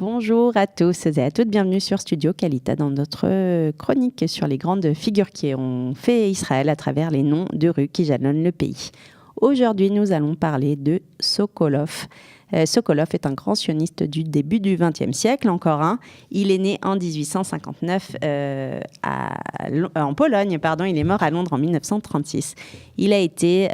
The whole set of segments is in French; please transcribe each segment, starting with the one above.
Bonjour à tous et à toutes, bienvenue sur Studio Kalita dans notre chronique sur les grandes figures qui ont fait Israël à travers les noms de rues qui jalonnent le pays. Aujourd'hui, nous allons parler de Sokolov. Sokolov est un grand sioniste du début du XXe siècle, encore un. Il est né en 1859 en Pologne, il est mort à Londres en 1936. Il a été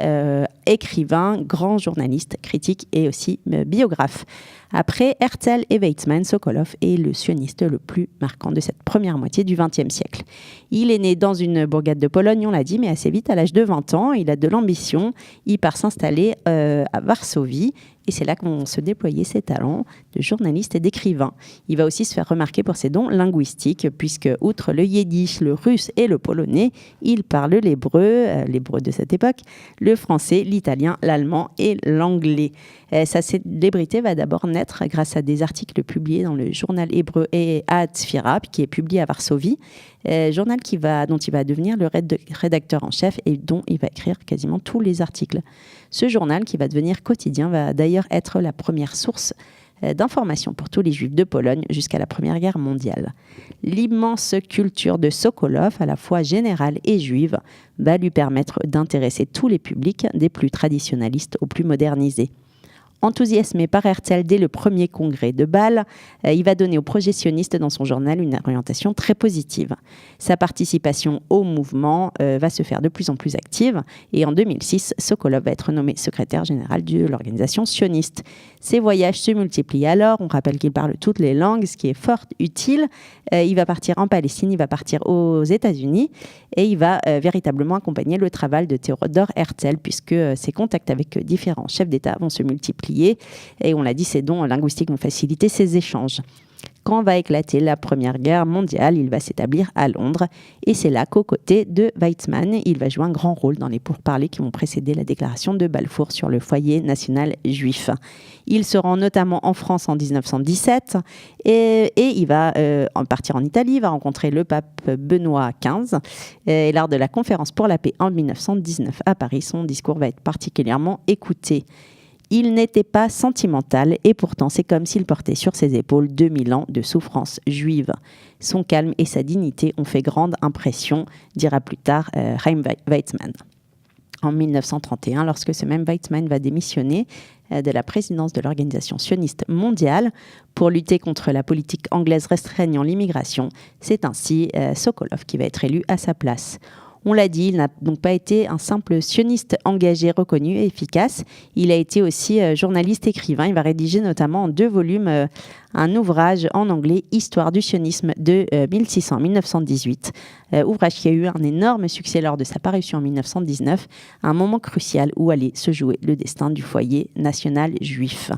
écrivain, grand journaliste, critique et aussi biographe. Après Herzl et Weizmann, Sokolov est le sioniste le plus marquant de cette première moitié du XXe siècle. Il est né dans une bourgade de Pologne, on l'a dit, mais assez vite, à l'âge de 20 ans, il a de l'ambition. Il part s'installer à Varsovie. Et c'est là que vont se déployer ses talents de journaliste et d'écrivain. Il va aussi se faire remarquer pour ses dons linguistiques, puisque, outre le yiddish, le russe et le polonais, il parle l'hébreu de cette époque, le français, l'italien, l'allemand et l'anglais. Sa célébrité va d'abord naître grâce à des articles publiés dans le journal hébreu et Haatzfira, qui est publié à Varsovie, journal dont il va devenir le rédacteur en chef et dont il va écrire quasiment tous les articles. Ce journal, qui va devenir quotidien, va d'ailleurs être la première source d'informations pour tous les Juifs de Pologne jusqu'à la Première Guerre mondiale. L'immense culture de Sokolov, à la fois générale et juive, va lui permettre d'intéresser tous les publics, des plus traditionnalistes aux plus modernisés. Enthousiasmé par Herzl dès le premier congrès de Bâle, il va donner au projet sioniste dans son journal une orientation très positive. Sa participation au mouvement va se faire de plus en plus active et en 2006, Sokolov va être nommé secrétaire général de l'organisation sioniste. Ses voyages se multiplient alors, on rappelle qu'il parle toutes les langues, ce qui est fort utile. Il va partir en Palestine, il va partir aux États-Unis et il va véritablement accompagner le travail de Théodore Herzl puisque ses contacts avec différents chefs d'État vont se multiplier. Et on l'a dit, ces dons linguistiques vont faciliter ces échanges. Quand va éclater la Première Guerre mondiale, il va s'établir à Londres. Et c'est là qu'aux côtés de Weizmann, il va jouer un grand rôle dans les pourparlers qui vont précéder la déclaration de Balfour sur le foyer national juif. Il se rend notamment en France en 1917 et il va partir en Italie, il va rencontrer le pape Benoît XV. Et lors de la conférence pour la paix en 1919 à Paris, son discours va être particulièrement écouté. Il n'était pas sentimental et pourtant c'est comme s'il portait sur ses épaules 2000 ans de souffrance juive. Son calme et sa dignité ont fait grande impression, dira plus tard Chaim Weizmann. En 1931, lorsque ce même Weizmann va démissionner de la présidence de l'Organisation sioniste mondiale pour lutter contre la politique anglaise restreignant l'immigration, c'est ainsi Sokolov qui va être élu à sa place. On l'a dit, il n'a donc pas été un simple sioniste engagé, reconnu et efficace. Il a été aussi journaliste-écrivain. Il va rédiger notamment en 2 volumes un ouvrage en anglais, Histoire du sionisme de 1600-1918. Ouvrage qui a eu un énorme succès lors de sa parution en 1919, un moment crucial où allait se jouer le destin du foyer national juif.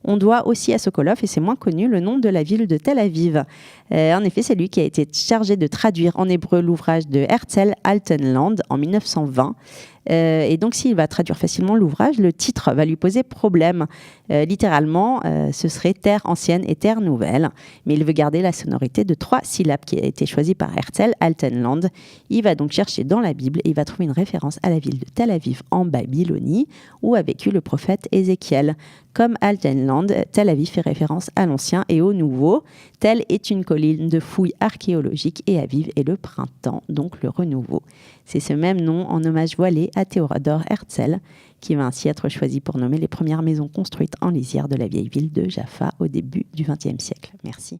On doit aussi à Sokolov, et c'est moins connu, le nom de la ville de Tel Aviv. En effet, c'est lui qui a été chargé de traduire en hébreu l'ouvrage de Herzl, Altenland, en 1920. Et donc, s'il va traduire facilement l'ouvrage, le titre va lui poser problème. Littéralement, ce serait Terre ancienne et Terre nouvelle. Mais il veut garder la sonorité de 3 syllabes qui a été choisie par Herzl, Altenland. Il va donc chercher dans la Bible et il va trouver une référence à la ville de Tel Aviv en Babylonie, où a vécu le prophète Ézéchiel. Comme Altenland, Tel Aviv fait référence à l'ancien et au nouveau. Tel est une colline de fouilles archéologiques et Aviv est le printemps, donc le renouveau. C'est ce même nom en hommage voilé à Théodore Herzl, qui va ainsi être choisi pour nommer les premières maisons construites en lisière de la vieille ville de Jaffa au début du XXe siècle. Merci.